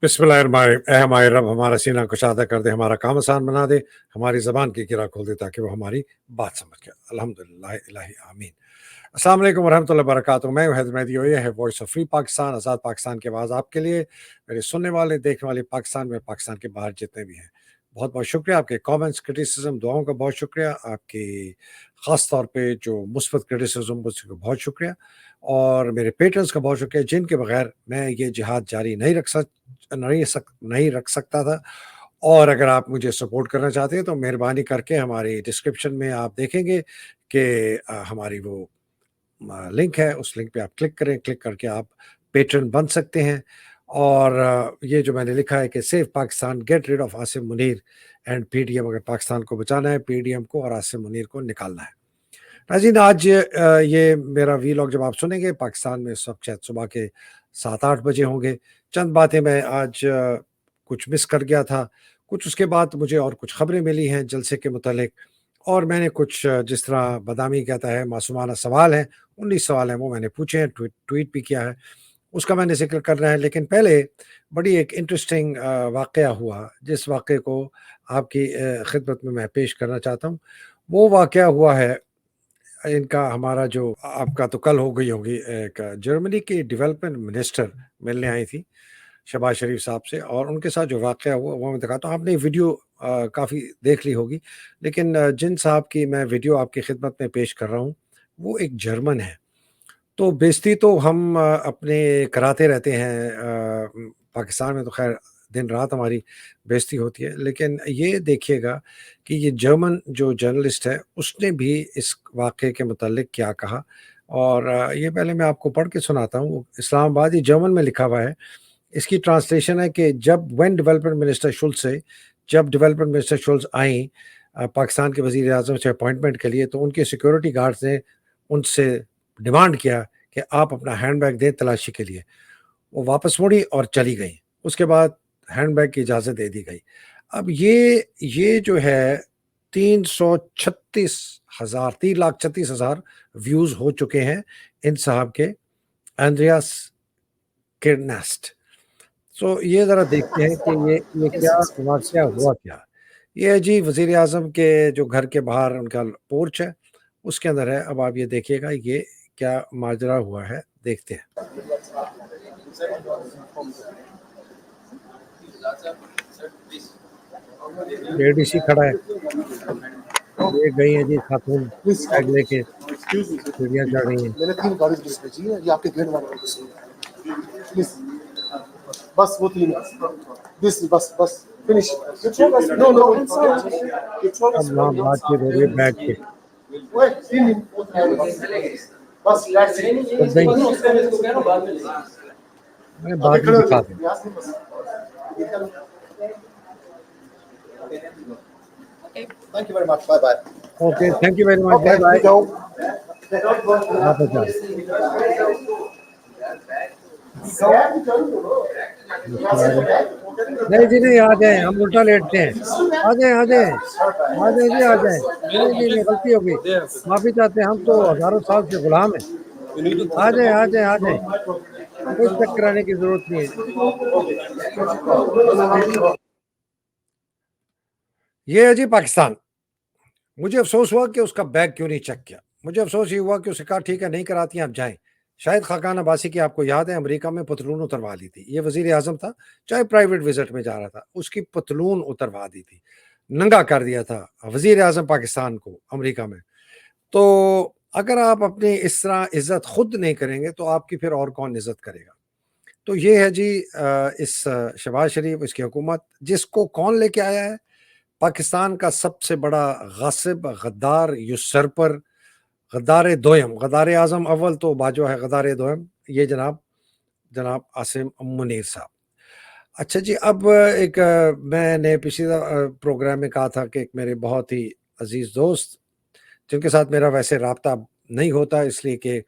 बिस्मिल्लाहिर्रहमानिर्रहीम। हमारे रब हमारा सीना कुशादा कर दे, हमारा काम आसान बना दे, हमारी ज़बान की गिरा खोल दे ताकि वो हमारी बात समझ के। अल्हम्दुलिल्लाह इलाही आमीन। अस्सलाम वालेकुम वरहमतुल्लाहि वबरकातुहू। मैं हूं हैदर मेहदी और ये है वॉइस ऑफ फ्री पाकिस्तान, आज़ाद पाकिस्तान की आवाज़ आपके लिए, मेरे सुनने वाले, देखने वाले पाकिस्तान में, पाकिस्तान के बाहर जितने भी हैं। बहुत-बहुत शुक्रिया आपके कमेंट्स, क्रिटिसिज़्म, दुआओं का बहुत शुक्रिया। आपकी ख़ास तौर पे जो मुस्बत क्रिटिसिज़्म उसका बहुत शुक्रिया और मेरे पेट्रन्स का बहुत शुक्रिया जिनके बगैर मैं ये जिहाद जारी नहीं रख सकता था। और अगर आप मुझे सपोर्ट करना चाहते हैं तो मेहरबानी करके हमारी डिस्क्रिप्शन में आप देखेंगे कि हमारी वो लिंक है, उस लिंक पे आप क्लिक करें, क्लिक करके आप पेट्रन बन सकते हैं। और ये जो मैंने लिखा है कि save Pakistan, get rid of Asim Munir and PDM, अगर पाकिस्तान को बचाना है, पीडीएम को और आसिम मुनीर को निकालना है। नाज़रीन, आज ये मेरा वीलॉग जब आप सुनेंगे, पाकिस्तान में इस वक्त शायद सुबह के 7-8 बजे होंगे। चंद बातें मैं आज कुछ मिस कर गया था, कुछ उसके बाद मुझे और कुछ खबरें मिली हैं जलसे के मुतालिक, और मैंने कुछ जिस तरह बदामी कहता है मासूमाना सवाल हैं, 19 सवाल हैं, वो मैंने पूछे हैं, ट्वीट भी किया है, उसका मैंने ज़िक्र करना है। लेकिन पहले बड़ी एक इंटरेस्टिंग वाक़या हुआ, जिस वाक़ये को आपकी खिदमत में मैं पेश करना चाहता हूँ। वो वाक़या हुआ है इनका, हमारा जो आपका तो कल हो गई होगी, एक जर्मनी की डेवलपमेंट मिनिस्टर मिलने आई थी शहबाज शरीफ साहब से, और उनके साथ जो वाक़या हुआ वो मैं दिखाता हूँ। आपने वीडियो काफ़ी देख ली होगी, लेकिन जिन साहब की मैं वीडियो आपकी खिदमत में पेश कर रहा हूँ वो एक जर्मन है। तो बेइज़्ज़ती तो हम अपने कराते रहते हैं, पाकिस्तान में तो ख़ैर दिन-रात हमारी बेइज़्ज़ती होती है, लेकिन ये देखिएगा कि ये जर्मन जो जर्नलिस्ट है, उसने भी इस वाक़ये के मुतालिक क्या कहा। और ये पहले मैं आपको पढ़ के सुनाता हूँ। इस्लामाबाद, ये जर्मन में लिखा हुआ है। इसकी ट्रांसलेशन है कि जब डेवलपमेंट मिनिस्टर शुल्ज़ आईं पाकिस्तान के वज़ीर-ए-आज़म से अपॉइंटमेंट के लिए, तो उनके सिक्योरिटी गार्ड्स ने उनसे डिमांड किया कि आप अपना हैंडबैग दें तलाशी के लिए। वो वापस मुड़ी और चली गई। उसके बाद हैंडबैग की इजाज़त दे दी गई। अब ये जो है 3,36,000 व्यूज़ हो चुके हैं इन साहब के, एंड्रियास किरनेस्ट। सो ये ज़रा देखते हैं कि ये क्या वाक़या हुआ क्या? ये है जी वज़ीर-ए-आज़म के जो घर के बाहर उनका पोर्च है, उसके अंदर है। अब आप ये देखिएगा ये क्या माजरा हुआ है, देखते हैं। एडीसी खड़ा है, ये गई हैं जी खातून बैग लेके, सीढ़ियाँ चढ़ रही हैं। मैंने 3 गाड़ी भेजी है, ये आपके गेट वाले प्लीज, बस वो 3 दिस बस फिनिश। नो नो अब वहाँ बातचीत हो रही है बैग पे। बस अब गई, मैं बाद में दिखा दूँ। Thank you very much, bye bye. Okay, thank you very much, bye bye. वापस जाओ। नहीं जी नहीं, आ जाएँ, हम उल्टा लेटते हैं। आ जाएँ जी, आ जाएँ। नहीं, गलती हो गई, माफ़ी चाहते हैं, हम तो हज़ारों साल से गुलाम हैं। आ जाएँ, कोई चेक कराने की ज़रूरत नहीं है। ये है जी पाकिस्तान। मुझे अफ़सोस हुआ कि उसका बैग क्यों नहीं चेक किया। मुझे अफ़सोस ये हुआ कि उसे कहा ठीक है नहीं कराती हैं, आप जाएँ। शाहिद खाकान अब्बासी की आपको याद है, अमेरिका में पतलून उतरवा ली थी। ये वज़ीर-ए-आज़म था, चाहे प्राइवेट विज़िट में जा रहा था, उसकी पतलून उतरवा दी थी। नंगा कर दिया था वज़ीर-ए-आज़म पाकिस्तान को अमेरिका में। तो अगर आप अपनी इस तरह इज़्ज़त खुद नहीं करेंगे तो आपकी फिर और कौन इज़्ज़त करेगा? तो ये है जी इस शहबाज शरीफ, इसकी हुकूमत, जिसको कौन लेके आया है? पाकिस्तान का सबसे बड़ा गासिब, गद्दार, यूसर्पर, गद्दार दोयम, गद्दार आज़म अव्वल तो बाजवा है, गद्दार दोयम ये जनाब आसिम मुनीर साहब। अच्छा जी, अब एक मैंने पिछले प्रोग्राम में कहा था कि एक मेरे बहुत ही अज़ीज़ दोस्त, जिनके साथ मेरा वैसे राब्ता नहीं होता इसलिए कि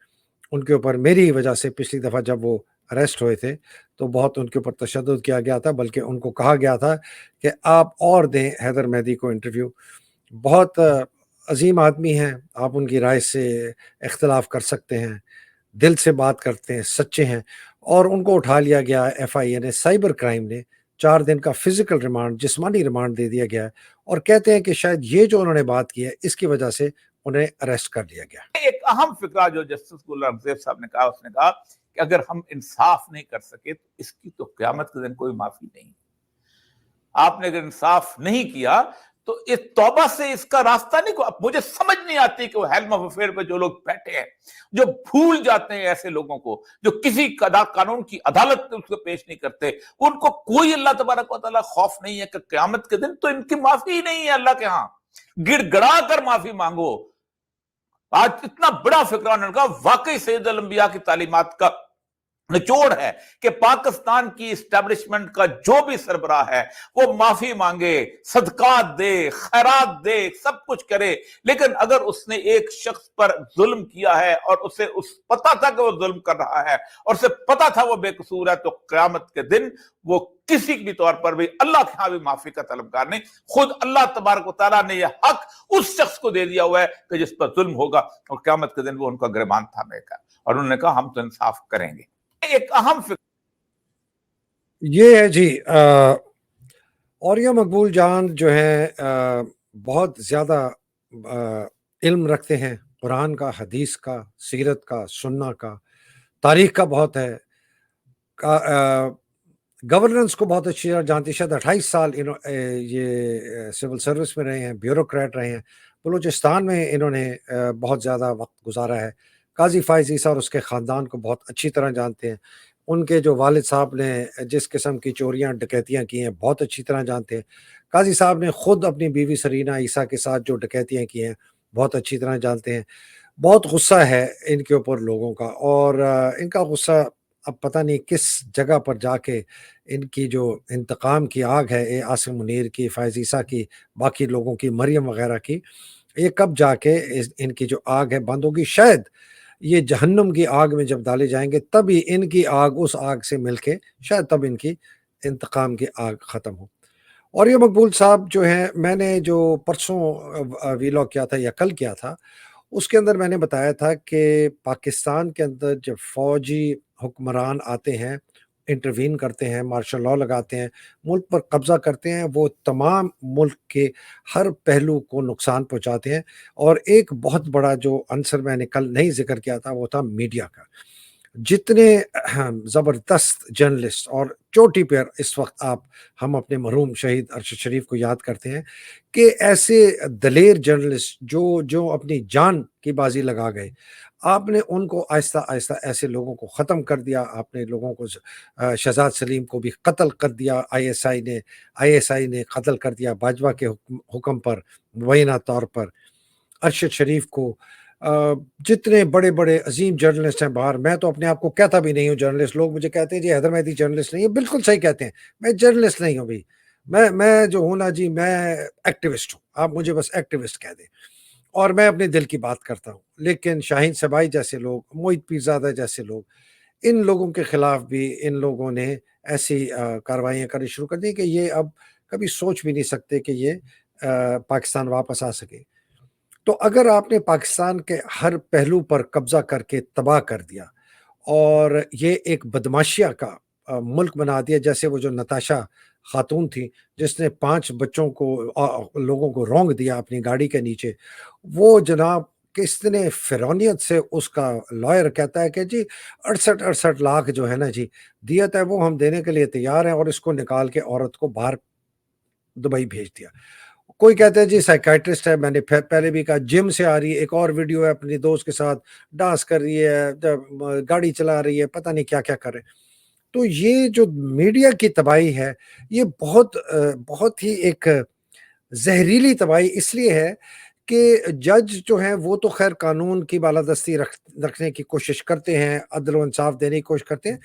उनके ऊपर मेरी वजह से पिछली दफ़ा जब वो अरेस्ट हुए थे, तो बहुत उनके ऊपर तशद्दुद किया गया था, बल्कि उनको कहा गया था कि आप और दें हैदर मेहदी को इंटरव्यू। बहुत अज़ीम आदमी हैं, आप उनकी राय से इख्तिलाफ़ कर सकते हैं, दिल से बात करते हैं, सच्चे हैं, اور ان کو اٹھا لیا گیا FIA نے، سائبر کرائم نے 4 دن کا فزیکل ریمانڈ، جسمانی ریمانڈ دے دیا گیا ہے، اور کہتے ہیں کہ شاید یہ جو انہوں نے بات کی ہے اس کی وجہ سے انہیں اریسٹ کر لیا گیا۔ ایک اہم فکرہ جو جسٹس غلام رمزیب صاحب نے کہا، اس نے کہا کہ اگر ہم انصاف نہیں کر سکے تو اس کی تو قیامت کے دن کوئی معافی نہیں۔ آپ نے اگر انصاف نہیں کیا تو اس توبہ سے اس کا راستہ نہیں۔ مجھے سمجھ نہیں آتی کہ وہ ہیلم آف افیئر پہ جو لوگ بیٹھے ہیں، جو بھول جاتے ہیں ایسے لوگوں کو، جو کسی قانون کی عدالت میں اس کو پیش نہیں کرتے، ان کو کوئی اللہ تبارک و تعالیٰ خوف نہیں ہے کہ قیامت کے دن تو ان کی معافی ہی نہیں ہے اللہ کے ہاں، گڑ گڑا کر معافی مانگو۔ آج اتنا بڑا فکرہ انہوں نے کہا، واقعی سید الانبیاء کی تعلیمات کا نچوڑ ہے کہ پاکستان کی اسٹیبلشمنٹ کا جو بھی سربراہ ہے وہ معافی مانگے، صدقات دے، خیرات دے، سب کچھ کرے، لیکن اگر اس نے ایک شخص پر ظلم کیا ہے اور اسے پتا تھا کہ وہ ظلم کر رہا ہے اور اسے پتا تھا وہ بے قصور ہے، تو قیامت کے دن وہ کسی بھی طور پر بھی اللہ کے ہاں بھی معافی کا طلبگار نہیں۔ خود اللہ تبارک و تعالیٰ نے یہ حق اس شخص کو دے دیا ہوا ہے کہ جس پر ظلم ہوگا، اور قیامت کے دن وہ ان کا گریبان تھامے گا، اور انہوں نے کہا ہم تو انصاف کریں گے۔ ایک اہم فکر یہ ہے جی اوریہ مقبول جان جو ہے بہت زیادہ علم رکھتے ہیں قرآن کا، حدیث کا، سیرت کا، سنہ کا، تاریخ کا بہت ہے، گورننس کو بہت اچھی طرح جانتے، شاید 28 سال یہ سول سروس میں رہے ہیں، بیوروکریٹ رہے ہیں، بلوچستان میں انہوں نے بہت زیادہ وقت گزارا ہے، قاضی فائز عیسیٰ اور اس کے خاندان کو بہت اچھی طرح جانتے ہیں، ان کے جو والد صاحب نے جس قسم کی چوریاں ڈکیتیاں کی ہیں بہت اچھی طرح جانتے ہیں، قاضی صاحب نے خود اپنی بیوی سرینہ عیسیٰ کے ساتھ جو ڈکیتیاں کی ہیں بہت اچھی طرح جانتے ہیں۔ بہت غصہ ہے ان کے اوپر لوگوں کا، اور ان کا غصہ اب پتہ نہیں کس جگہ پر جا کے ان کی جو انتقام کی آگ ہے، عاصم منیر کی، فائز عیسیٰ کی، باقی لوگوں کی، مریم وغیرہ کی، یہ کب جا کے ان کی جو آگ ہے بند ہوگی۔ شاید یہ جہنم کی آگ میں جب ڈالے جائیں گے تبھی ان کی آگ اس آگ سے مل کے شاید تب ان کی انتقام کی آگ ختم ہو۔ اور یہ مقبول صاحب جو ہیں، میں نے جو پرسوں ویلاگ کیا تھا یا کل کیا تھا، اس کے اندر میں نے بتایا تھا کہ پاکستان کے اندر جب فوجی حکمران آتے ہیں، انٹروین کرتے ہیں، مارشل لاء لگاتے ہیں، ملک پر قبضہ کرتے ہیں، وہ تمام ملک کے ہر پہلو کو نقصان پہنچاتے ہیں، اور ایک بہت بڑا جو عنصر میں نے کل نہیں ذکر کیا تھا وہ تھا میڈیا کا۔ جتنے زبردست جرنلسٹ، اور چوٹی پر اس وقت ہم اپنے مرحوم شہید ارشد شریف کو یاد کرتے ہیں کہ ایسے دلیر جرنلسٹ جو اپنی جان کی بازی لگا گئے، آپ نے ان کو آہستہ آہستہ ایسے لوگوں کو ختم کر دیا، آپ نے لوگوں کو شہزاد سلیم کو بھی قتل کر دیا، ISI نے قتل کر دیا باجوہ کے حکم پر مبینہ طور پر، ارشد شریف کو، جتنے بڑے بڑے عظیم جرنلسٹ ہیں باہر۔ میں تو اپنے آپ کو کہتا بھی نہیں ہوں جرنلسٹ، لوگ مجھے کہتے ہیں جی حیدر مہدی جرنلسٹ نہیں ہے، بالکل صحیح کہتے ہیں، میں جرنلسٹ نہیں ہوں بھائی، میں جو ہوں نا جی، میں ایکٹیوسٹ ہوں، آپ مجھے بس ایکٹیوسٹ کہہ دیں، اور میں اپنے دل کی بات کرتا ہوں۔ لیکن شاہین سبائی جیسے لوگ، محیط پیرزادہ جیسے لوگ، ان لوگوں کے خلاف بھی ان لوگوں نے ایسی کارروائیاں کرنی شروع کر دی کہ یہ اب کبھی سوچ بھی نہیں سکتے کہ یہ پاکستان واپس آ سکے۔ تو اگر آپ نے پاکستان کے ہر پہلو پر قبضہ کر کے تباہ کر دیا، اور یہ ایک بدماشیہ کا ملک بنا دیا، جیسے وہ جو نتاشا خاتون تھی جس نے 5 بچوں کو، لوگوں کو رونگ دیا اپنی گاڑی کے نیچے، وہ جناب کس نے فرعونیت سے، اس کا لائر کہتا ہے کہ جی 68 لاکھ جو ہے نا جی دیت ہے، وہ ہم دینے کے لیے تیار ہیں، اور اس کو نکال کے عورت کو باہر دبئی بھیج دیا۔ کوئی کہتا ہے جی سائیکائٹرسٹ ہے، میں نے پہلے بھی کہا، جم سے آ رہی ہے، ایک اور ویڈیو ہے اپنی دوست کے ساتھ ڈانس کر رہی ہے، گاڑی چلا رہی ہے، پتہ نہیں کیا کیا کر رہے۔ تو یہ جو میڈیا کی تباہی ہے، یہ بہت ہی ایک زہریلی تباہی اس لیے ہے کہ جج جو ہیں وہ تو خیر قانون کی بالادستی رکھنے کی کوشش کرتے ہیں، عدل و انصاف دینے کی کوشش کرتے ہیں،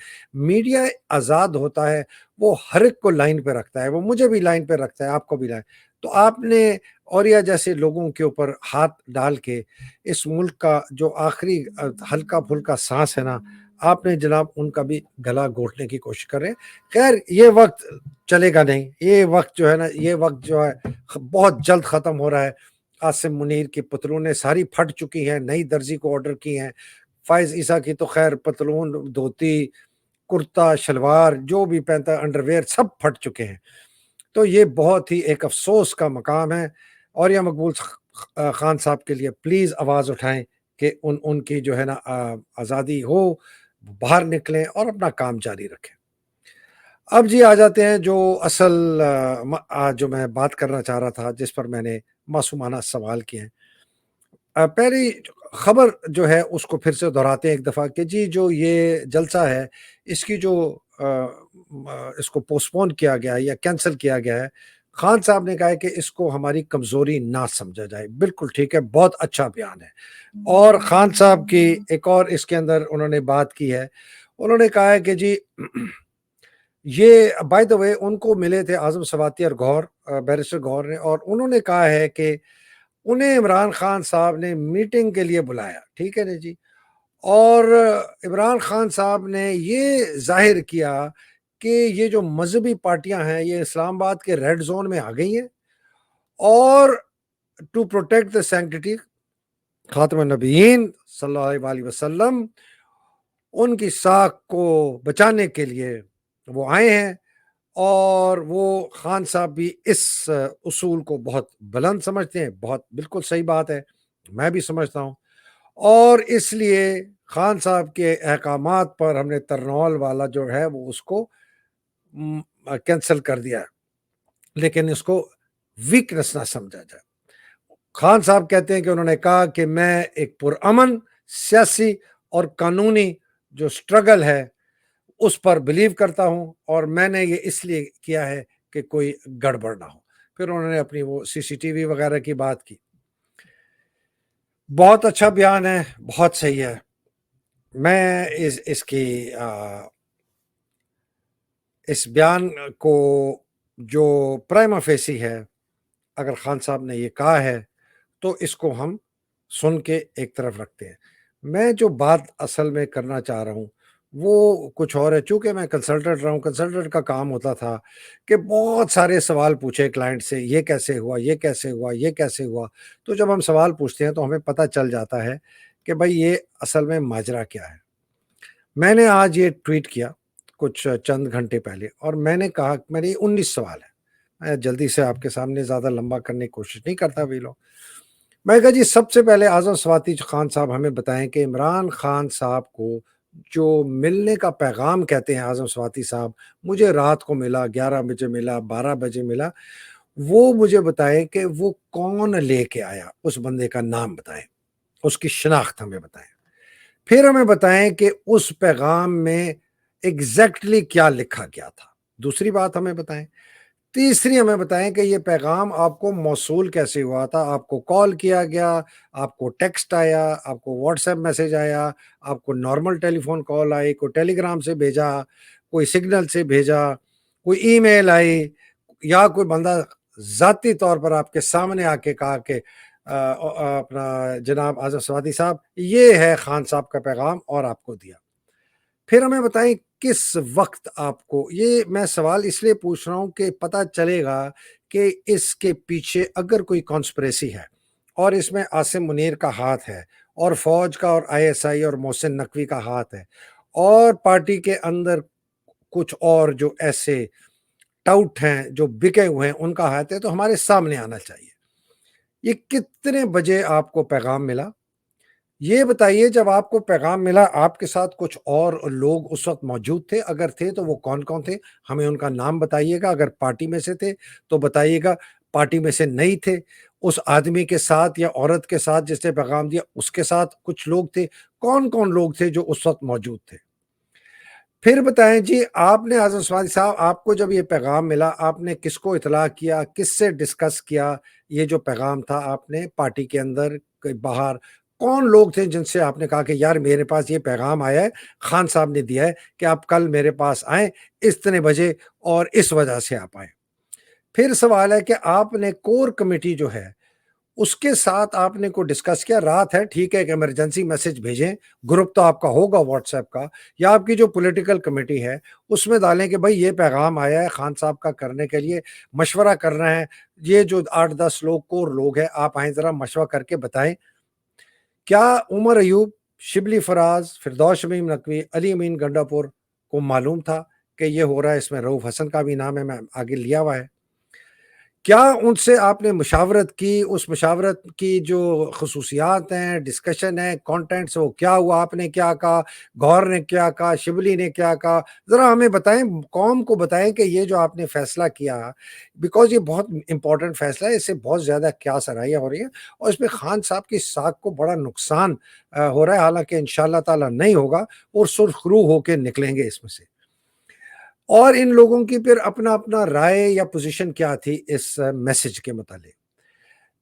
میڈیا آزاد ہوتا ہے، وہ ہر ایک کو لائن پہ رکھتا ہے، وہ مجھے بھی لائن پہ رکھتا ہے، آپ کو بھی لائن۔ تو آپ نے اوریہ جیسے لوگوں کے اوپر ہاتھ ڈال کے اس ملک کا جو آخری ہلکا پھلکا سانس ہے نا، آپ نے جناب ان کا بھی گلا گھونٹنے کی کوشش کر رہے ہیں۔ خیر یہ وقت چلے گا نہیں، یہ وقت جو ہے نا، یہ وقت جو ہے بہت جلد ختم ہو رہا ہے۔ عاصم منیر کی پتلونیں ساری پھٹ چکی ہیں، نئی درزی کو آرڈر کی ہیں، فائز عیسیٰ کی تو خیر پتلون دھوتی کرتا شلوار جو بھی پہنتا انڈر ویئر سب پھٹ چکے ہیں. تو یہ بہت ہی ایک افسوس کا مقام ہے. اور یہ مقبول خان صاحب کے لیے پلیز آواز اٹھائیں کہ ان کی جو ہے نا آزادی ہو, باہر نکلیں اور اپنا کام جاری رکھیں. اب جی آ جاتے ہیں جو اصل جو میں بات کرنا چاہ رہا تھا, جس پر میں نے معصومانہ سوال کیے ہیں. پہلی خبر جو ہے اس کو پھر سے دہراتے ہیں ایک دفعہ کہ جی جو یہ جلسہ ہے اس کی جو اس کو پوسٹ پون کیا گیا ہے یا کینسل کیا گیا ہے, خان صاحب نے کہا ہے کہ اس کو ہماری کمزوری نہ سمجھا جائے. بالکل ٹھیک ہے, بہت اچھا بیان ہے. اور خان صاحب کی ایک اور اس کے اندر انہوں نے بات کی ہے, انہوں نے کہا ہے کہ جی یہ بائی دا وے ان کو ملے تھے اعظم سواتی اور گوہر, بیرسٹر گوہر نے, اور انہوں نے کہا ہے کہ انہیں عمران خان صاحب نے میٹنگ کے لیے بلایا. ٹھیک ہے نا جی, اور عمران خان صاحب نے یہ ظاہر کیا کہ یہ جو مذہبی پارٹیاں ہیں یہ اسلام آباد کے ریڈ زون میں آ گئی ہیں, اور ٹو پروٹیکٹ دا سینکٹیٹی خاتم النبیین صلی اللہ علیہ وسلم, ان کی ساکھ کو بچانے کے لیے وہ آئے ہیں. اور وہ خان صاحب بھی اس اصول کو بہت بلند سمجھتے ہیں. بہت بالکل صحیح بات ہے, میں بھی سمجھتا ہوں. اور اس لیے خان صاحب کے احکامات پر ہم نے ترنول والا جو ہے وہ اس کو کینسل کر دیا ہے, لیکن اس کو ویکنس نہ سمجھا جائے. خان صاحب کہتے ہیں کہ انہوں نے کہا کہ میں ایک پرامن سیاسی اور قانونی جو سٹرگل ہے اس پر بلیو کرتا ہوں, اور میں نے یہ اس لیے کیا ہے کہ کوئی گڑبڑ نہ ہو. پھر انہوں نے اپنی وہ سی سی ٹی وی وغیرہ کی بات کی. بہت اچھا بیان ہے, بہت صحیح ہے. میں اس کی اس بیان کو جو پرائما فیسی ہے, اگر خان صاحب نے یہ کہا ہے تو اس کو ہم سن کے ایک طرف رکھتے ہیں. میں جو بات اصل میں کرنا چاہ رہا ہوں وہ کچھ اور ہے. چونکہ میں کنسلٹنٹ رہا ہوں, کنسلٹنٹ کا کام ہوتا تھا کہ بہت سارے سوال پوچھے کلائنٹ سے, یہ کیسے ہوا, یہ کیسے ہوا, یہ کیسے ہوا. تو جب ہم سوال پوچھتے ہیں تو ہمیں پتہ چل جاتا ہے کہ بھائی یہ اصل میں ماجرا کیا ہے. میں نے آج یہ ٹویٹ کیا کچھ چند گھنٹے پہلے, اور میں نے کہا میرے 19 سوال ہے. میں جلدی سے آپ کے سامنے زیادہ لمبا کرنے کی کوشش نہیں کرتا ویلو. میں کہا جی سب سے پہلے اعظم سواتی خان صاحب ہمیں بتائیں کہ عمران خان صاحب کو جو ملنے کا پیغام کہتے ہیں اعظم سواتی صاحب, مجھے رات کو ملا, 11 بجے ملا, 12 بجے ملا, وہ مجھے بتائیں کہ وہ کون لے کے آیا, اس بندے کا نام بتائیں, اس کی شناخت ہمیں بتائیں. پھر ہمیں بتائیں کہ اس پیغام میں ایگزیکٹلی کیا لکھا گیا تھا. دوسری بات ہمیں بتائیں. تیسری ہمیں بتائیں کہ یہ پیغام آپ کو موصول کیسے ہوا تھا. آپ کو کال کیا گیا, آپ کو ٹیکسٹ آیا, آپ کو واٹس ایپ میسج آیا, آپ کو نارمل ٹیلی فون کال آئی, کوئی ٹیلی گرام سے بھیجا, کوئی سگنل سے بھیجا, کوئی ای میل آئی, یا کوئی بندہ ذاتی طور پر آپ کے سامنے آ کے کہا کہ اپنا جناب اعظم سواتی صاحب یہ ہے خان صاحب کا پیغام, اور آپ کو دیا. پھر ہمیں بتائیں کس وقت آپ کو. یہ میں سوال اس لیے پوچھ رہا ہوں کہ پتہ چلے گا کہ اس کے پیچھے اگر کوئی کانسپریسی ہے, اور اس میں عاصم منیر کا ہاتھ ہے, اور فوج کا, اور آئی ایس آئی اور محسن نقوی کا ہاتھ ہے, اور پارٹی کے اندر کچھ اور جو ایسے ٹاؤٹ ہیں جو بکے ہوئے ہیں ان کا ہاتھ ہے, تو ہمارے سامنے آنا چاہیے. یہ کتنے بجے آپ کو پیغام ملا, یہ بتائیے. جب آپ کو پیغام ملا آپ کے ساتھ کچھ اور لوگ اس وقت موجود تھے, اگر تھے تو وہ کون کون تھے, ہمیں ان کا نام بتائیے گا. اگر پارٹی میں سے تھے تو بتائیے گا, پارٹی میں سے نہیں تھے, اس آدمی کے ساتھ یا عورت کے ساتھ جس نے پیغام دیا اس کے ساتھ کچھ لوگ تھے, کون کون لوگ تھے جو اس وقت موجود تھے. پھر بتائیں جی آپ نے اعظم سواتی صاحب, آپ کو جب یہ پیغام ملا آپ نے کس کو اطلاع کیا, کس سے ڈسکس کیا. یہ جو پیغام تھا آپ نے پارٹی کے اندر باہر کون لوگ تھے جن سے آپ نے کہا کہ یار میرے پاس یہ پیغام آیا ہے, خان صاحب نے دیا ہے کہ آپ کل میرے پاس آئیں اتنے بجے اور اس وجہ سے آپ آئیں. پھر سوال ہے کہ آپ نے کور کمیٹی جو ہے اس کے ساتھ آپ نے کو ڈسکس کیا. رات ہے, ٹھیک ہے کہ ایمرجنسی میسج بھیجیں, گروپ تو آپ کا ہوگا واٹس ایپ کا, یا آپ کی جو پولیٹیکل کمیٹی ہے اس میں ڈالیں کہ بھائی یہ پیغام آیا ہے خان صاحب کا کرنے کے لیے, مشورہ کر رہے ہیں. یہ جو 8-10 لوگ کور لوگ ہیں آپ آئیں ذرا مشورہ کر کے بتائیں. کیا عمر ایوب, شبلی فراز, فردوس شمیم نقوی, علی امین گنڈا پور کو मालूम था कि ये हो रहा है, इसमें रऊफ हसन का भी नाम है, मैं आगे लिया हुआ है। क्या उनसे आपने मुशावरत की? उस मुशावरत की जो खसूसियात हैं, डिस्कशन है, कंटेंट्स, वो क्या हुआ? आपने क्या कहा? गौहर ने क्या कहा? शिबली ने क्या कहा? ज़रा हमें बताएँ, कौम को बताएँ कि ये जो आपने फ़ैसला किया, बिकॉज़ ये बहुत इम्पोर्टेंट फ़ैसला है, इससे बहुत ज़्यादा क्यास-आराइयाँ हो रही हैं और इसमें खान साहब की साख को बड़ा नुकसान हो रहा है, हालाँकि इंशाअल्लाह ताला नहीं होगा और सुरखरू होके निकलेंगे इसमें से। और इन लोगों की फिर अपना-अपना राय या पोज़ीशन क्या थी इस मैसेज के मुतालिक?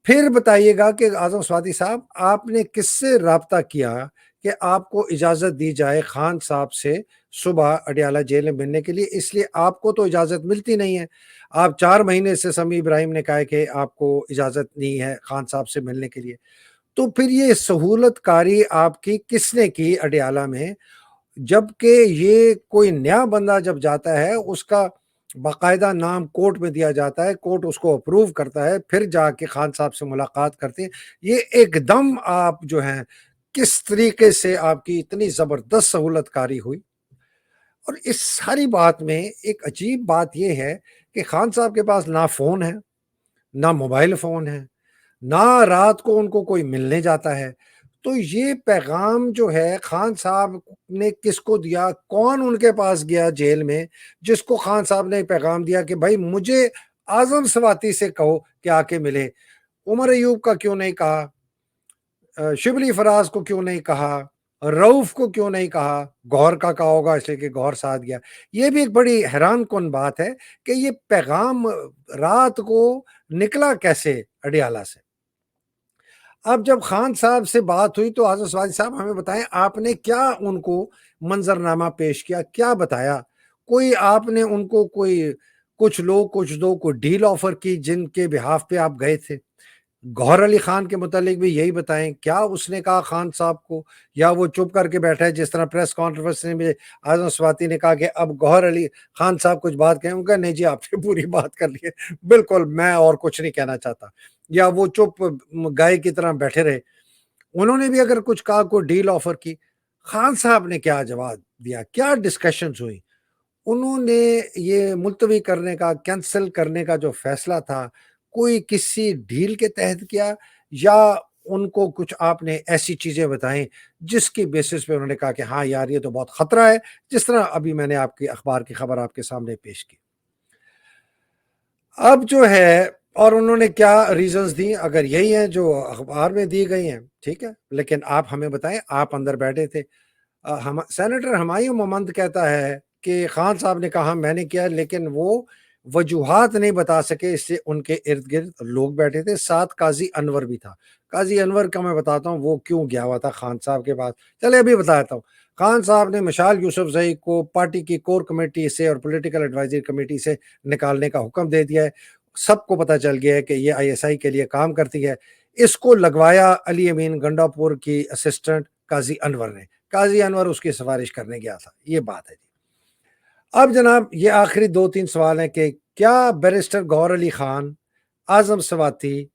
फिर बताइएगा कि आज़म स्वाति साहब, आपने किससे राब्ता किया कि आपको इजाज़त दी जाए खान साहब से सुबह अडयाला जेल में मिलने के लिए? इसलिए आपको तो इजाज़त मिलती नहीं है। आप 4 महीने से समी इब्राहिम ने कहा है कि आपको इजाज़त नहीं है खान साहब से मिलने के लिए। तो फिर ये सहूलतकारी आपकी किसने की अडयाला में? जबकि ये कोई नया बंदा जब जाता है, उसका बाकायदा नाम कोर्ट में दिया जाता है, कोर्ट उसको अप्रूव करता है, फिर जाके खान साहब से मुलाकात करते हैं। ये एकदम आप जो हैं, किस तरीके से आपकी इतनी ज़बरदस्त सहूलतकारी हुई? और इस सारी बात में एक अजीब बात ये है कि खान साहब के पास ना फ़ोन है, ना मोबाइल फ़ोन है, ना रात को उनको कोई मिलने जाता है। तो ये पैगाम जो है खान साहब ने किसको दिया? कौन उनके पास गया जेल में, जिसको खान साहब ने पैगाम दिया कि भाई मुझे आज़म स्वाति से कहो कि आके मिले। उमर अय्यूब का क्यों नहीं कहा? शिबली फराज को क्यों नहीं कहा? रऊफ को क्यों नहीं कहा? गौहर का कहा होगा इसलिए कि गौहर साथ गया। ये भी एक बड़ी हैरान-कुन बात है कि ये पैगाम रात को निकला कैसे अडयाला से? अब जब खान साहब से बात हुई तो आज़म स्वाति साहब हमें बताएं, आपने क्या उनको मंजरनामा पेश किया, क्या बताया? कोई आपने उनको कोई कुछ लो कुछ दो कोई डील ऑफर की जिनके बिहाफ पे आप गए थे? गौहर अली खान के मुतालिक भी यही बताएं, क्या उसने कहा खान साहब को, या वो चुप करके बैठा है? जिस तरह प्रेस कॉन्फ्रेंस में आज़म स्वाति ने कहा कि अब गौहर अली खान साहब कुछ बात कहें, उनका नहीं जी आपने पूरी बात कर ली है, बिल्कुल मैं और कुछ नहीं कहना चाहता, या वो चुप गाय की तरह बैठे रहे। उन्होंने भी अगर कुछ कहा, कोई डील ऑफर की, खान साहब ने क्या जवाब दिया? क्या डिस्कशंस हुई? उन्होंने ये मुलतवी करने का, कैंसल करने का जो फैसला था, कोई किसी डील के तहत किया, या उनको कुछ आपने ऐसी चीज़ें बताई जिसकी बेसिस पे उन्होंने कहा कि हाँ यार ये तो बहुत खतरा है, जिस तरह अभी मैंने आपकी अखबार की खबर आपके सामने पेश की। अब जो है, और उन्होंने क्या रीज़न्स दी, अगर यही हैं जो अखबार में दी गई हैं, ठीक है, लेकिन आप हमें बताएं, आप अंदर बैठे थे। हम सेनेटर हुमायूं मोहम्मद कहता है कि खान साहब ने कहा मैंने किया, लेकिन वो वजूहात नहीं बता सके, इसलिए उनके इर्द गिर्द लोग बैठे थे, साथ काजी अनवर भी था। काजी अनवर का मैं बताता हूँ वो क्यों गया हुआ था खान साहब के पास, चले अभी बताता हूँ। खान साहब ने मशाल यूसुफजई को पार्टी की कोर कमेटी से और पॉलिटिकल एडवाइजरी कमेटी से निकालने का हुक्म दे दिया है। सबको पता चल गया है कि ये आईएसआई के लिए काम करती है। इसको लगवाया अली अमीन गंडापुर की असिस्टेंट काजी अनवर ने। काजी अनवर उसकी सिफारिश करने गया था, ये बात है जी। अब जनाब ये आखिरी 2-3 सवाल हैं कि क्या बैरिस्टर गौहर अली खान, आज़म स्वाति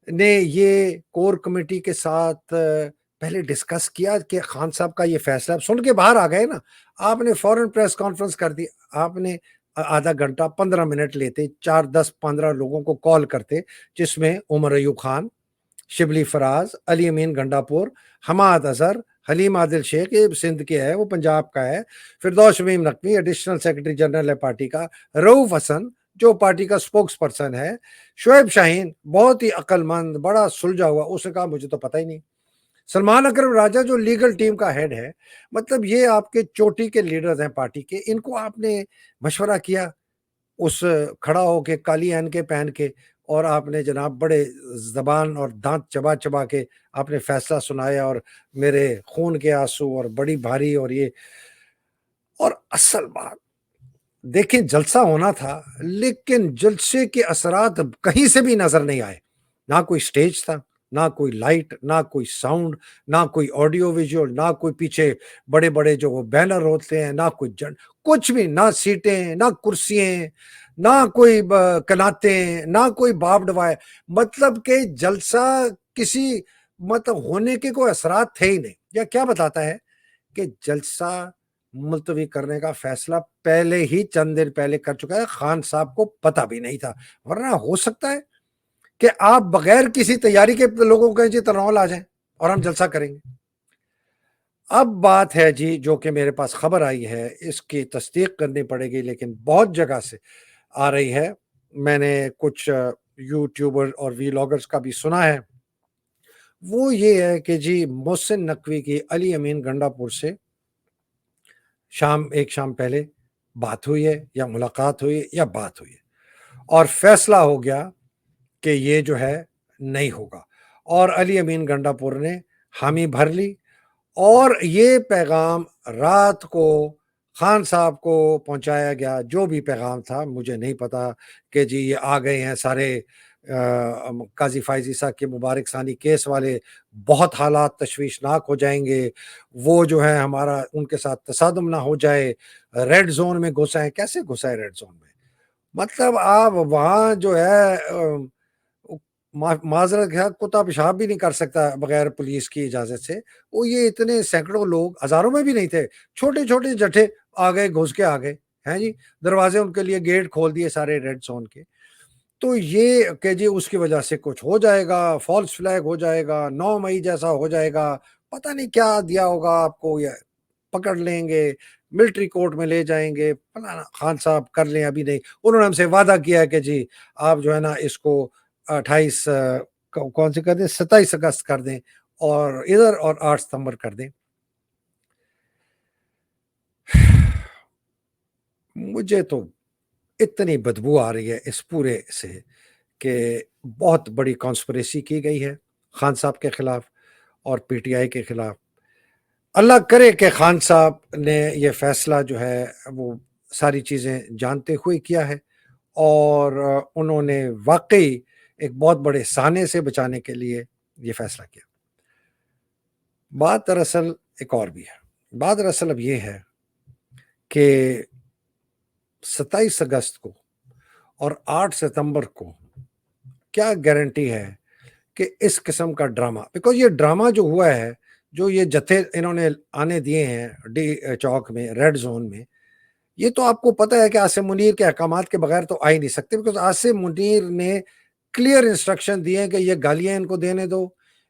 ने ये कोर कमेटी के साथ पहले डिस्कस किया कि खान साहब का ये फैसला? सुन के बाहर आ गए ना, आपने फौरन प्रेस कॉन्फ्रेंस कर दी, आपने आधा घंटा 15 मिनट लेते, 4, 10, 15 लोगों को कॉल करते, जिसमें उमर अय्यूब खान, शिबली फराज, अली अमीन गंडापुर, हमाद अजहर, हलीम आदिल शेख, ये सिंध के है, वो पंजाब का है, Firdous Shamim Naqvi additional secretary general है पार्टी का, रऊफ हसन जो पार्टी का स्पोक्स पर्सन है, शुएब शाहीन बहुत ही अक्लमंद, बड़ा सुलझा हुआ, उसने कहा मुझे तो पता ही नहीं, सलमान अकरम राजा जो लीगल टीम का हेड है, मतलब ये आपके चोटी के लीडर्स हैं पार्टी के, इनको आपने मशवरा किया उस खड़ा होके काली ऐनकें पहन के, और आपने जनाब बड़े ज़बान और दाँत चबा-चबा के आपने फैसला सुनाया, और मेरे खून के आँसू और बड़ी भारी, और ये, और असल बात देखिए जलसा होना था, लेकिन जलसे के असरात कहीं से भी नज़र नहीं आए। ना कोई स्टेज था, ना कोई लाइट, ना कोई साउंड, ना ऑडियो विजुअल, ना कोई पीछे बड़े-बड़े जो वो बैनर होते हैं, ना कोई कुछ भी, ना सीटें, ना कुर्सियाँ, ना कोई कनातें, ना कोई बार्ब्ड वायर, मतलब कि जलसा किसी मतलब होने के कोई असरात थे ही नहीं। या क्या बताता है कि जलसा ملتوی کرنے کا فیصلہ پہلے ہی چند دن پہلے کر چکا ہے. خان صاحب کو پتہ بھی نہیں تھا, ورنہ ہو سکتا ہے کہ آپ بغیر کسی تیاری کے لوگوں کو جی ترنول آ جائیں اور ہم جلسہ کریں گے. اب بات ہے جی جو کہ میرے پاس خبر آئی ہے, اس کی تصدیق کرنی پڑے گی, لیکن بہت جگہ سے آ رہی ہے, میں نے کچھ یوٹیوبر اور ویلاگرز کا بھی سنا ہے. وہ یہ ہے کہ جی محسن نقوی کی علی امین گنڈا پور سے ایک شام پہلے بات ہوئی ہے, یا ملاقات ہوئی ہے, یا بات ہوئی ہے, اور فیصلہ ہو گیا کہ یہ جو ہے نہیں ہوگا, اور علی امین گنڈا پور نے حامی بھر لی. اور یہ پیغام رات کو خان صاحب کو پہنچایا گیا, جو بھی پیغام تھا مجھے نہیں پتا, کہ جی یہ آ گئے ہیں سارے قاضی فائزی صاحب کے مبارک ثانی کیس والے, بہت حالات تشویشناک ہو جائیں گے, وہ جو ہے ہمارا ان کے ساتھ تصادم نہ ہو جائے, ریڈ زون میں گھسائیں. کیسے گھسائے ریڈ زون میں؟ مطلب آپ وہاں جو ہے معذرت ہے, کتا پیشاب بھی نہیں کر سکتا بغیر پولیس کی اجازت سے. وہ یہ اتنے سینکڑوں لوگ, ہزاروں میں بھی نہیں تھے, چھوٹے چھوٹے جٹھے آ گئے, گھس کے آ گئے ہیں جی, دروازے ان کے لیے گیٹ کھول دیے سارے ریڈ زون کے. تو یہ کہ جی اس کی وجہ سے کچھ ہو جائے گا, فالس فلیگ ہو جائے گا, 9 مئی جیسا ہو جائے گا, پتہ نہیں کیا دیا ہوگا آپ کو, یا پکڑ لیں گے, ملٹری کورٹ میں لے جائیں گے. خان صاحب کر لیں, ابھی نہیں. انہوں نے ہم سے وعدہ کیا کہ جی آپ جو ہے نا اس کو 28 کون سی کر دیں, 27 اگست کر دیں, اور ادھر اور 8 ستمبر کر دیں. مجھے تو اتنی بدبو آ رہی ہے اس پورے سے کہ بہت بڑی کانسپریسی کی گئی ہے خان صاحب کے خلاف اور پی ٹی آئی کے خلاف. اللہ کرے کہ خان صاحب نے یہ فیصلہ جو ہے وہ ساری چیزیں جانتے ہوئے کیا ہے, اور انہوں نے واقعی ایک بہت بڑے سانے سے بچانے کے لیے یہ فیصلہ کیا. بات دراصل ایک اور بھی ہے. بات دراصل اب یہ ہے کہ 27 اگست کو اور 8 ستمبر کو کیا گارنٹی ہے کہ اس قسم کا ڈرامہ, بیکاز یہ ڈرامہ جو ہوا ہے, جو یہ جتھے انہوں نے آنے دیے ہیں ڈی چوک میں, ریڈ زون میں, یہ تو آپ کو پتہ ہے کہ عاصم منیر کے احکامات کے بغیر تو آ ہی نہیں سکتے, بیکاز عاصم منیر نے کلیئر انسٹرکشن دیے کہ یہ گالیاں ان کو دینے دو,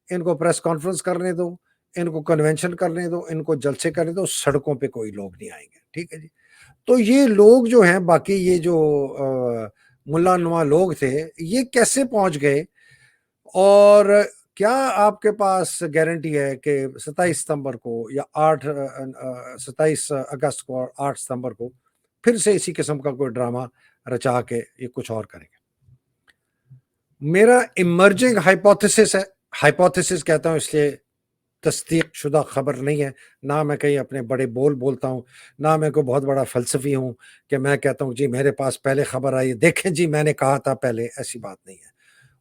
ان کو پریس کانفرنس کرنے دو, ان کو کنونشن کرنے دو, ان کو جلسے کرنے دو, سڑکوں پہ کوئی لوگ نہیں آئیں گے. ٹھیک ہے جی. تو یہ لوگ جو ہیں, باقی یہ جو ملا نما لوگ تھے, یہ کیسے پہنچ گئے, اور کیا آپ کے پاس گارنٹی ہے کہ 27 ستمبر کو یا 27 اگست کو اور 8 ستمبر کو پھر سے اسی قسم کا کوئی ڈرامہ رچا کے یہ کچھ اور کریں گے؟ میرا ایمرجنگ ہائپوتھیسس ہے, ہائپوتھیسس کہتا ہوں اس لیے تصدیق شدہ خبر نہیں ہے, نہ میں کہیں اپنے بڑے بولتا ہوں, نہ میں کوئی بہت بڑا فلسفی ہوں کہ میں کہتا ہوں جی میرے پاس پہلے خبر آئی, دیکھیں جی میں نے کہا تھا پہلے. ایسی بات نہیں ہے,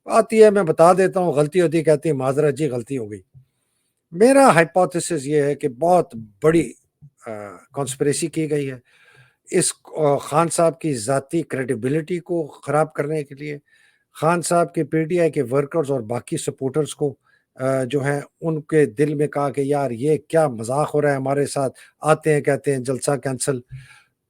آتی ہے میں بتا دیتا ہوں, غلطی ہوتی کہتی ہے معذرت جی غلطی ہو گئی. میرا ہائپوتھیسس یہ ہے کہ بہت بڑی کانسپریسی کی گئی ہے اس خان صاحب کی ذاتی کریڈیبلٹی کو خراب کرنے کے لیے, خان صاحب کے پی ٹی آئی کے ورکرز اور باقی سپورٹرز کو جو ہیں ان کے دل میں کہا کہ یار یہ کیا مذاق ہو رہا ہے ہمارے ساتھ, آتے ہیں کہتے ہیں جلسہ کینسل.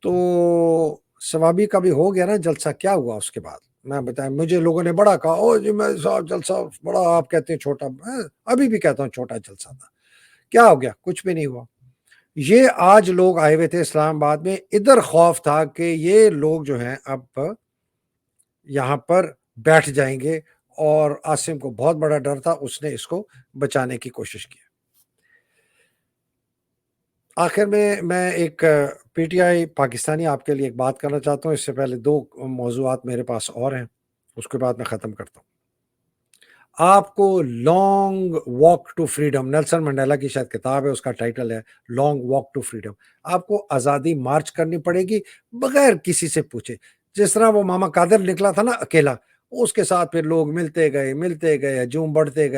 تو ثوابی کا بھی ہو گیا نا جلسہ. کیا ہوا اس کے بعد میں بتائیں, مجھے لوگوں نے بڑا کہا, او جی میں صاحب جلسہ بڑا, آپ کہتے ہیں چھوٹا, ابھی بھی کہتا ہوں چھوٹا جلسہ تھا. کیا ہو گیا؟ کچھ بھی نہیں ہوا. یہ آج لوگ آئے ہوئے تھے اسلام آباد میں, ادھر خوف تھا کہ یہ لوگ جو ہیں اب یہاں پر بیٹھ جائیں گے, اور عاصم کو بہت بڑا ڈر تھا, اس نے اس کو بچانے کی کوشش کی. آخر میں ایک پی ٹی آئی پاکستانی آپ کے لیے ایک بات کرنا چاہتا ہوں. اس سے پہلے 2 موضوعات میرے پاس اور ہیں, اس کے بعد میں ختم کرتا ہوں. آپ کو long walk to freedom, Nelson Mandela کی شاید کتاب ہے, اس کا ٹائٹل ہے لانگ واک ٹو فریڈم. آپ کو آزادی مارچ کرنی پڑے گی بغیر کسی سے پوچھے. جس طرح وہ ماما قادر نکلا تھا نا اکیلا, اس کے ساتھ پھر لوگ ملتے گئے, ہجوم بڑھتے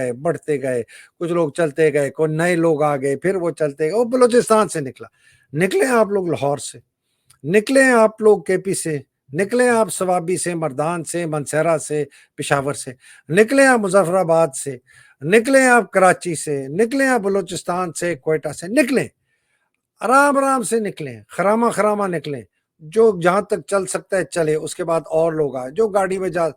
گئے, کچھ لوگ چلتے گئے, کوئی نئے لوگ آ گئے, پھر وہ چلتے گئے. وہ بلوچستان سے نکلے آپ لوگ, لاہور سے نکلے, آپ لوگ کے پی سے نکلے, آپ سوابی سے, مردان سے, منسیرہ سے, پشاور سے نکلے, آپ مظفر آباد سے نکلے, آپ کراچی سے نکلے, آپ بلوچستان سے, کوئٹہ سے نکلیں. आराम आराम से निकलें, खरामा खरामा निकलें, जो जहां तक चल सकता है चले, उसके बाद और लोग आए जो गाड़ी में जा,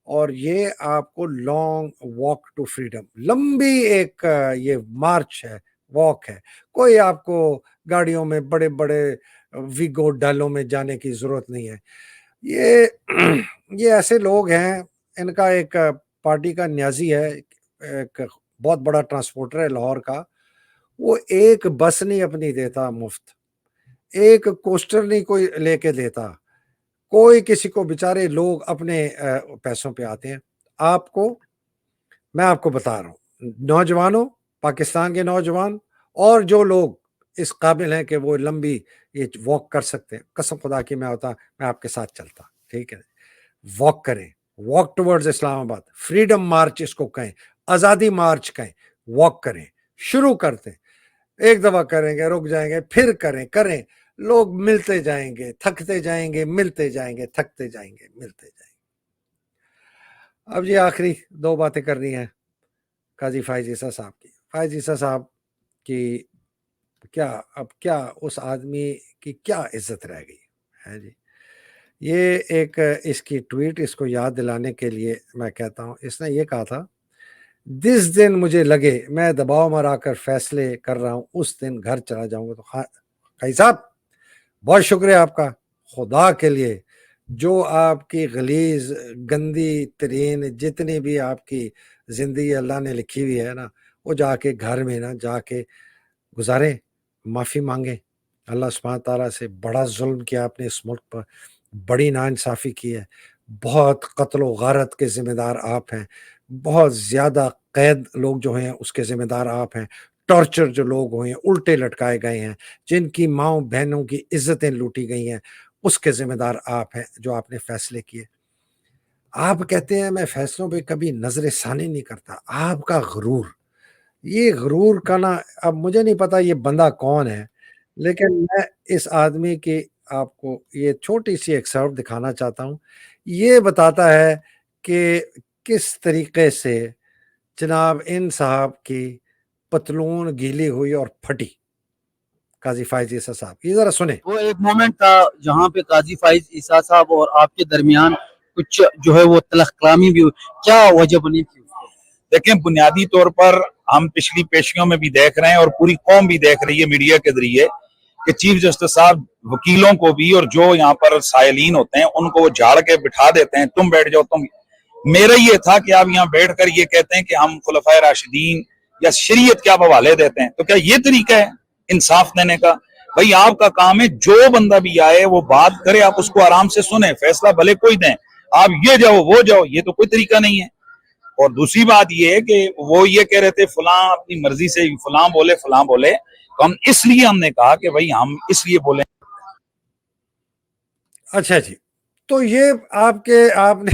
और ये आपको लॉन्ग वॉक टू फ्रीडम, लंबी एक ये मार्च है, वॉक है। कोई आपको गाड़ियों में बड़े बड़े विगो डालों में जाने की जरूरत नहीं है। ये ये ऐसे लोग हैं, इनका एक पार्टी का न्याजी है, एक बहुत बड़ा ट्रांसपोर्टर है लाहौर का, वो एक बस नहीं अपनी देता मुफ्त, एक कोस्टर नहीं कोई लेके देता, कोई किसी को, बेचारे लोग अपने पैसों पे आते हैं। मैं आपको बता रहा हूँ, नौजवानों, पाकिस्तान के नौजवान और जो लोग इस काबिल हैं कि वो लंबी ये वॉक कर सकते हैं, कसम खुदा की मैं आपके साथ चलता, ठीक है। वॉक करें, वॉक टुवर्ड्स इस्लामाबाद, फ्रीडम मार्च इसको कहें, आज़ादी मार्च कहें, वॉक करें, शुरू करते, एक दफा करेंगे, रुक जाएंगे, फिर करें, लोग मिलते जाएंगे, थकते जाएंगे, मिलते जाएंगे, थकते जाएंगे, मिलते जाएंगे। अब ये आखिरी दो बातें करनी है काजी फाइज ईसा साहब की। फाइज ईसा साहब की क्या उस आदमी की क्या इज्जत रह गई है जी। ये एक इसकी ट्वीट, इसको याद दिलाने के लिए मैं कहता हूँ, इसने ये कहा था, जिस दिन मुझे लगे मैं दबाव में आकर फैसले कर रहा हूँ उस दिन घर चला जाऊंगा। तो काजी साहब बहुत शुक्रिया आपका, खुदा के लिए जो आपकी गलीज गंदी तरीन जितनी भी आपकी जिंदगी अल्लाह ने लिखी हुई है ना, वो जाके घर में ना जाके गुजारे, माफ़ी मांगे अल्लाह सुब्हान ताला से। बड़ा जुल्म किया आपने इस मुल्क पर, बड़ी नाइंसाफ़ी की है, बहुत कत्ल व गारत के ज़िम्मेदार आप हैं, बहुत ज़्यादा कैद लोग जो हैं उसके ज़िम्मेदार आप हैं, टॉर्चर जो लोग हुए हैं, उल्टे लटकाए गए हैं, जिनकी माँओं बहनों की इज़्ज़तें लूटी गई हैं, उसके ज़िम्मेदार आप हैं जो आपने फ़ैसले किए। आप कहते हैं मैं फ़ैसलों पे कभी नज़र-ए-सानी नहीं करता, आपका गुरूर, ये गुरूर का ना, अब मुझे नहीं पता ये बंदा कौन है, लेकिन मैं इस आदमी की आपको ये छोटी-सी एक्सर्ट दिखाना चाहता हूँ। ये बताता है कि किस तरीके से जनाब इन साहब की पतलून गीली हुई और फटी, काज़ी फाइज़ ईसा साहब, ये ज़रा सुने। वो एक मोमेंट था जहाँ पे काजी फाइज ईसा साहब और आपके दरमियान कुछ जो है वो तलख कलामी भी हुई, क्या वजह बनी थी? देखें, बुनियादी तौर पर हम पिछली पेशियों में भी देख रहे हैं और पूरी कौम भी देख रही है मीडिया के जरिए कि चीफ जस्टिस साहब वकीलों को भी और जो यहाँ पर सायलीन होते हैं उनको वो झाड़ के बिठा देते हैं, तुम बैठ जाओ तुम। मेरा ये था कि आप यहाँ बैठकर ये कहते हैं कि हम खुलफाए राशिदीन या शरीयत के आप हवाले देते हैं, तो क्या ये तरीका है इंसाफ देने का? भाई आपका काम है जो बंदा भी आए वो बात करे, आप उसको आराम से सुने, फैसला भले कोई दें, आप ये जाओ वो जाओ, ये तो कोई तरीका नहीं है। और दूसरी बात ये है कि वो ये कह रहे थे फलां अपनी मर्जी से फलां बोले, तो हम इसलिए हमने कहा कि भाई हम इसलिए बोले। अच्छा जी, तो ये आपने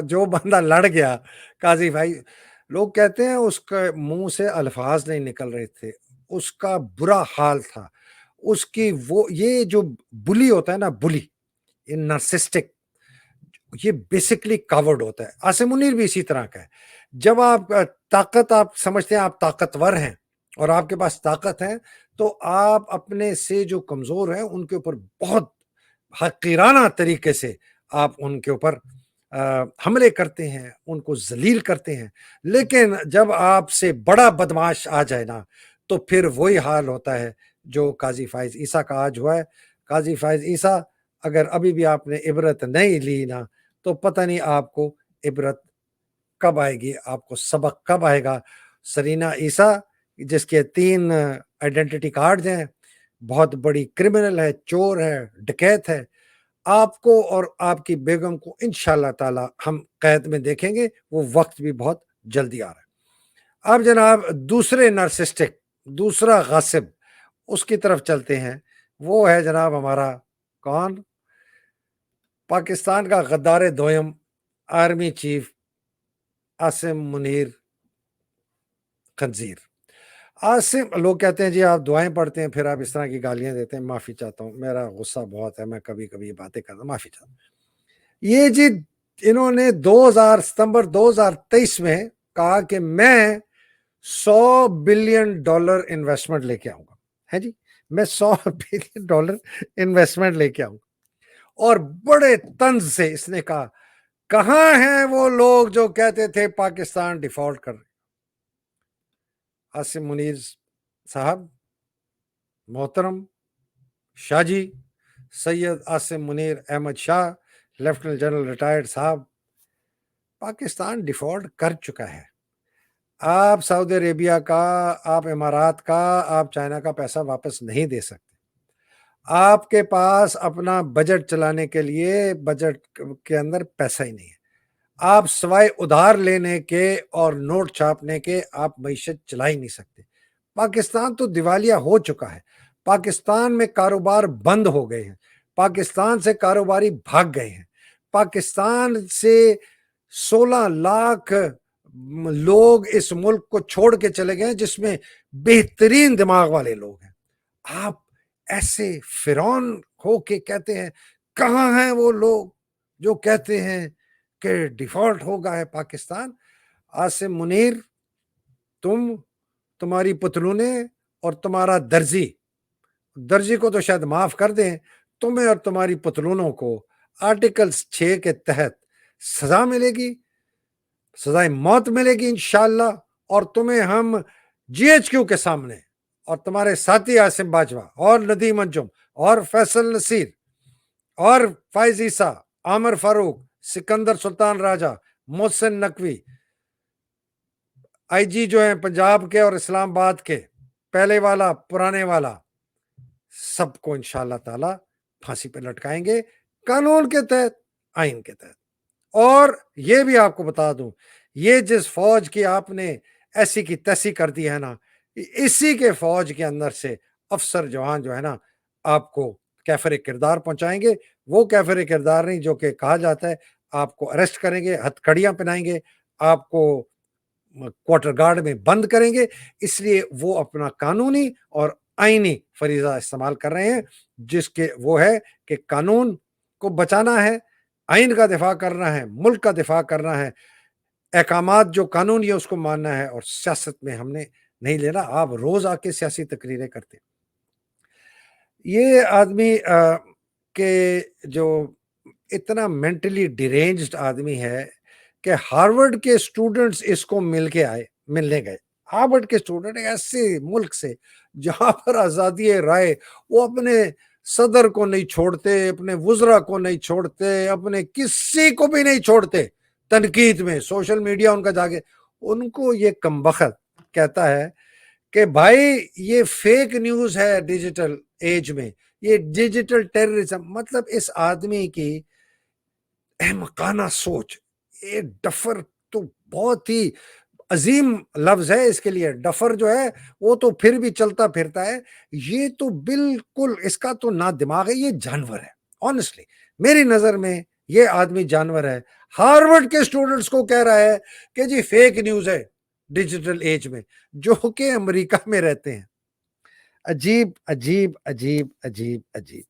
जो बंदा लड़ गया काजी भाई, लोग कहते हैं उसके मुंह से अल्फाज नहीं निकल रहे थे, उसका बुरा हाल था, उसकी वो ये जो बुली होता है ना, बुली, ये नार्सिस्टिक, ये बेसिकली कावर्ड होता है। आसिम मुनीर भी इसी तरह का है। जब आप समझते हैं आप ताकतवर हैं और आपके पास ताकत है, तो आप अपने से जो कमजोर हैं उनके ऊपर बहुत हकीराना तरीके से आप उनके ऊपर हमले करते हैं, उनको जलील करते हैं। लेकिन जब आपसे बड़ा बदमाश आ जाए ना, तो फिर वही हाल होता है जो काजी फाइज ईसा का आज हुआ है। काजी फाइज ईसा, अगर अभी भी आपने इबरत नहीं ली ना, तो पता नहीं आपको इबरत कब आएगी, आपको सबक कब आएगा। सरीना ईसा, जिसके 3 आइडेंटिटी कार्ड्स हैं, बहुत बड़ी क्रिमिनल है, चोर है, डकैत है, आपको और आपकी बेगम को इंशाअल्लाह ताला हम कैद में देखेंगे, वो वक्त भी बहुत जल्दी आ रहा है। अब जनाब दूसरे नार्सिस्टिक, दूसरा गासिब, उसकी तरफ चलते हैं। वो है जनाब हमारा कौन, पाकिस्तान का गद्दार दोयम, आर्मी चीफ आसिम मुनीर खंजीर। आसिम, लोग कहते हैं जी आप दुआएं पढ़ते हैं फिर आप इस तरह की गालियां देते हैं, माफ़ी चाहता हूँ, मेरा गुस्सा बहुत है, मैं कभी कभी बातें करता हूँ, माफ़ी चाहता हूँ। ये जी इन्होंने सितंबर 2023 में कहा कि मैं $100 बिलियन इन्वेस्टमेंट लेके आऊंगा, है जी, मैं $100 बिलियन इन्वेस्टमेंट लेके आऊंगा। और बड़े तंज से इसने कहा, कहां हैं वो लोग जो कहते थे पाकिस्तान डिफॉल्ट कर रहे। आसिम मुनीर साहब, मोहतरम Shahji, Syed Asim Munir Ahmed Shah, lieutenant general retired साहब, पाकिस्तान डिफॉल्ट कर चुका है। आप सऊदी अरेबिया का, आप इमारात का, आप चाइना का पैसा वापस नहीं दे सकते। आपके पास अपना बजट चलाने के लिए बजट के अंदर पैसा ही नहीं है। आप सवाए उधार लेने के और नोट छापने के आप मईशत चला ही नहीं सकते। पाकिस्तान तो दिवालिया हो चुका है। पाकिस्तान में कारोबार बंद हो गए हैं। पाकिस्तान से कारोबारी भाग गए हैं। पाकिस्तान से 16 लाख लोग इस मुल्क को छोड़ के चले गए, जिसमें बेहतरीन दिमाग वाले लोग हैं। आप ऐसे फिरौन हो के कहते हैं, कहां हैं वो लोग जो कहते हैं कि डिफॉल्ट होगा है पाकिस्तान। आसिम मुनीर, तुम्हारी पतलूने और तुम्हारा दर्जी को तो शायद माफ कर दें, तुम्हें और तुम्हारी पतलूनों को आर्टिकल 6 के तहत सजा मिलेगी, सजाए मौत मिलेगी इंशाअल्लाह। और तुम्हें हम GHQ के सामने और तुम्हारे साथी आसिम बाजवा और नदीम अंजुम और फैसल नसीर और फाइज ईसा, आमिर फारूक, सिकंदर सुल्तान राजा, मोहसिन नकवी, IG जो है पंजाब के और इस्लामाबाद के, पहले वाला पुराने वाला, सबको इंशाअल्लाह ताला फांसी पे लटकाएंगे, कानून के तहत, आइन के तहत। और ये भी आपको बता दूं, ये जिस फौज की आपने ऐसी की तैसी कर दी है ना, इसी के फौज के अंदर से अफसर जवान जो है ना, आपको कैफर किरदार पहुंचाएंगे। वो कैफर किरदार नहीं जो कि कहा जाता है, आपको अरेस्ट करेंगे, हथकड़ियां पहनाएंगे, आपको क्वार्टर गार्ड में बंद करेंगे। इसलिए वो अपना कानूनी और आईनी फरीजा इस्तेमाल कर रहे हैं, जिसके वो है कि कानून को बचाना है, आइन का दिफा करना है, मुल्क का दिफा करना है, अहकामात जो कानूनी है उसको मानना है, और सियासत में हमने नहीं लेना। आप रोज आके सियासी तकरीरें करते। ये आदमी के जो इतना मेंटली डिरेंज्ड आदमी है कि हार्वर्ड के स्टूडेंट्स इसको मिलने गए। हार्वर्ड के स्टूडेंट ऐसे मुल्क से जहां पर आजादी राय, वो अपने सदर को नहीं छोड़ते, अपने वुजरा को नहीं छोड़ते, अपने किसी को भी नहीं छोड़ते तनकीद में। सोशल मीडिया उनका जाके, उनको ये कमबख्त कहता है कि भाई ये फेक न्यूज है डिजिटल एज में, ये डिजिटल टेररिज्म। मतलब इस आदमी की अहमकाना सोच, ये डफर तो बहुत ही अजीम लफ्ज है इसके लिए। डफर जो है वो तो फिर भी चलता फिरता है, ये तो बिल्कुल, इसका तो ना दिमाग है, ये जानवर है। ऑनेस्टली मेरी नजर में ये आदमी जानवर है। हार्वर्ड के स्टूडेंट्स को कह रहा है कि जी फेक न्यूज है डिजिटल एज में, जो कि अमेरिका में रहते हैं। अजीब अजीब अजीब अजीब अजीब।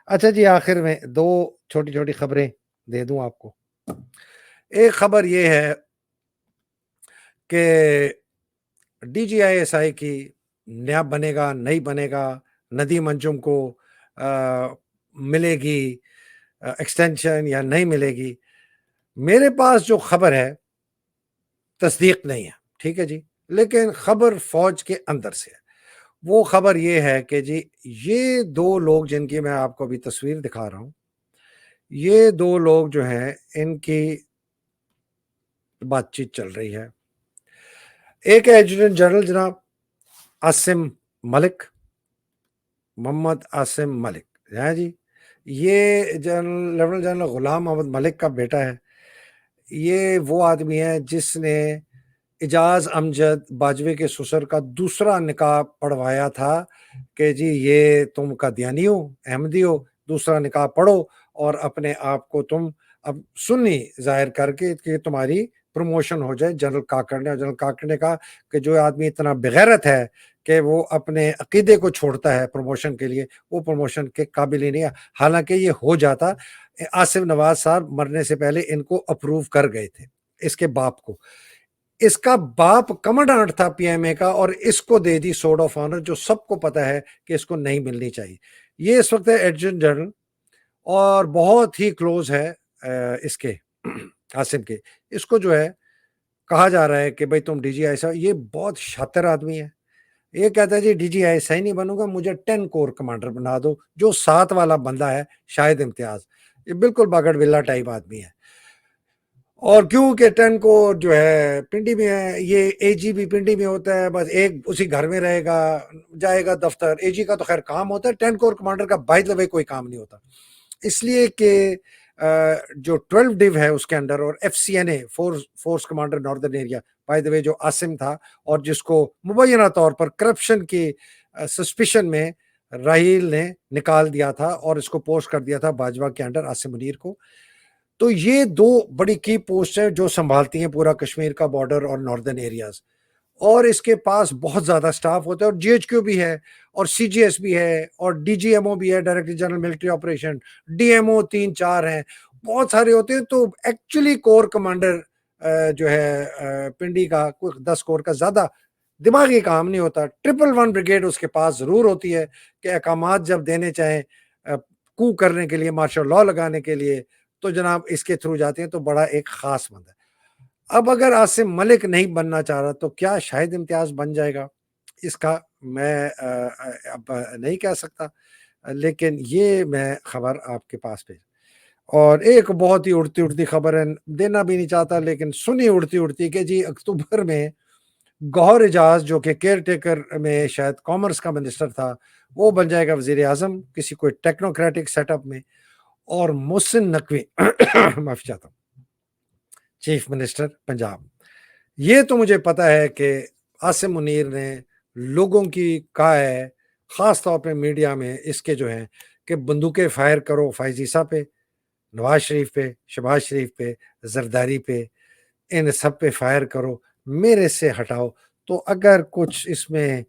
अच्छा जी, आखिर में दो छोटी छोटी खबरें दे दूं आपको। एक खबर ये है कि DGISI की नया बनेगा नहीं बनेगा, नदीम अंजुम को मिलेगी एक्सटेंशन या नहीं मिलेगी। मेरे पास जो खबर है तस्दीक नहीं है, ठीक है जी, लेकिन खबर फौज के अंदर से है। वो खबर ये है कि जी ये दो लोग जिनकी मैं आपको अभी तस्वीर दिखा रहा हूं, ये दो लोग जो हैं इनकी बातचीत चल रही है। एक एडजुटेंट जनरल जनाब आसिम मलिक, मोहम्मद आसिम मलिक है जी, ये लेफ्टिनेंट जनरल गुलाम मोहम्मद मलिक का बेटा है। ये वो आदमी है जिसने इजाज अमजद बाजवे के ससुर का दूसरा निकाह पढ़वाया था कि जी ये तुम कादियानी हो, अहमदी हो, दूसरा निकाह पढ़ो और अपने आप को तुम अब सुन्नी जाहिर करके कि तुम्हारी प्रमोशन हो जाए। जनरल काकड़ ने कहा कि जो आदमी इतना बेगैरत है कि वो अपने अकीदे को छोड़ता है प्रमोशन के लिए, वो प्रमोशन के काबिल ही नहीं है। हालांकि ये हो जाता, आसिफ नवाज साहब मरने से पहले इनको अप्रूव कर गए थे, इसके बाप को। اس کا باپ کمانڈنٹ تھا پی ایم اے کا اور اس کو دے دی سورڈ آف آنر جو سب کو پتا ہے کہ اس کو نہیں ملنی چاہیے. یہ اس وقت ہے ایڈجنٹ جنرل اور بہت ہی کلوز ہے اس کے عاصم کے. اس کو جو ہے کہا جا رہا ہے کہ بھائی تم ڈی جی ایسا. یہ بہت شاطر آدمی ہے. یہ کہتا ہے جی ڈی جی ایسا ہی نہیں بنوں گا, مجھے 10 کور کمانڈر بنا دو. جو 7 والا بندہ ہے شاہد امتیاز, یہ بالکل باگڑ بلا ٹائپ آدمی ہے. اور کیونکہ 10 کور جو ہے پنڈی میں ہے, یہ اے جی بھی پنڈی میں ہوتا ہے, بس ایک اسی گھر میں رہے گا, جائے گا دفتر. اے جی کا تو خیر کام ہوتا ہے, 10 کور کمانڈر کا بائی دا وے کوئی کام نہیں ہوتا. اس لیے کہ جو 12 ڈیو ہے اس کے اندر, اور F C N A force commander northern area by the way جو عاصم تھا اور جس کو مبینہ طور پر کرپشن کی سسپیشن میں راہیل نے نکال دیا تھا اور اس کو پوسٹ کر دیا تھا باجوہ کے انڈر, عاصم منیر کو. تو یہ 2 بڑی کی پوسٹ ہیں جو سنبھالتی ہیں پورا کشمیر کا بارڈر اور ناردرن ایریاز. اور اس کے پاس بہت زیادہ سٹاف ہوتا ہے, اور جی ایچ کیو بھی ہے, اور سی جی ایس بھی ہے, اور ڈی جی ایم او بھی ہے, director general military operation, D M O 3-4 ہیں, بہت سارے ہوتے ہیں. تو ایکچولی کور کمانڈر جو ہے پنڈی کا کوئی 10 کور کا زیادہ دماغی کام نہیں ہوتا. 111 بریگیڈ اس کے پاس ضرور ہوتی ہے کہ احکامات جب دینے چاہیں کو کرنے کے لیے, مارشل لاء لگانے کے لیے, تو جناب اس کے تھرو جاتے ہیں. تو بڑا ایک خاص بندہ ہے. اب اگر عاصم ملک نہیں بننا چاہ رہا تو کیا شاہد امتیاز بن جائے گا, اس کا میں اب نہیں کہہ سکتا, لیکن یہ میں خبر آپ کے پاس بھیج. اور ایک بہت ہی اڑتی خبر ہے, دینا بھی نہیں چاہتا لیکن سنی اڑتی کہ جی اکتوبر میں گوہر اعجاز جو کہ کیئر ٹیکر میں شاید کامرس کا منسٹر تھا, وہ بن جائے گا وزیر اعظم کسی کوئی ٹیکنوکریٹک سیٹ اپ میں. اور محسن نقوی معافی چاہتا ہوں, چیف منسٹر پنجاب. یہ تو مجھے پتا ہے کہ عاصم منیر نے لوگوں کی کہا ہے, خاص طور پہ میڈیا میں اس کے جو ہیں کہ بندوقیں فائر کرو فائز عیسیٰ پہ, نواز شریف پہ, شہباز شریف پہ, زرداری پہ, ان سب پہ فائر کرو, میرے سے ہٹاؤ. تو اگر کچھ اس میں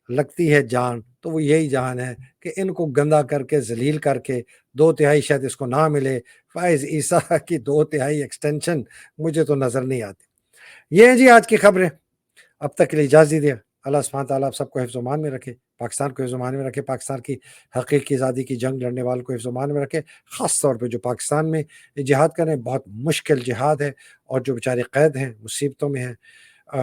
لگتی ہے جان تو وہ یہی جان ہے کہ ان کو گندا کر کے ذلیل کر کے 2/3 شاید اس کو نہ ملے. فائز عیسیٰ کی 2/3 ایکسٹینشن مجھے تو نظر نہیں آتی. یہ ہیں جی آج کی خبریں. اب تک کے لیے اجازت دیجیے. اللہ سبحانہ تعالیٰ آپ سب کو حفظ و امان میں رکھے, پاکستان کو حفظ و امان میں رکھے, پاکستان کی حقیقی آزادی کی جنگ لڑنے والوں کو حفظ و امان میں رکھے. خاص طور پہ جو پاکستان میں جہاد کر رہے ہیں, بہت مشکل جہاد ہے, اور جو بیچارے قید ہیں, مصیبتوں میں ہیں,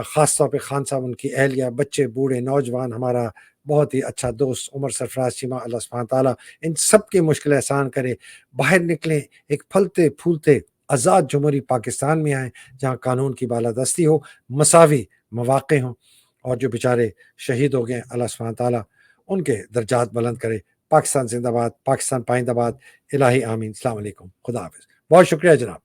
خاص طور پہ خان صاحب, ان کی اہلیہ, بچے, بوڑھے, نوجوان, ہمارا بہت ہی اچھا دوست عمر سرفراز چیمہ, اللہ سبحانہ تعالیٰ ان سب کی مشکل آسان کرے. باہر نکلیں, ایک پھلتے پھولتے آزاد جمہوری پاکستان میں آئیں جہاں قانون کی بالادستی ہو, مساوی مواقع ہوں, اور جو بیچارے شہید ہو گئے اللہ سبحانہ تعالیٰ ان کے درجات بلند کرے. پاکستان زندہ باد, پاکستان پائندہ باد, الہی آمین. السلام علیکم, خدا حافظ. بہت شکریہ جناب.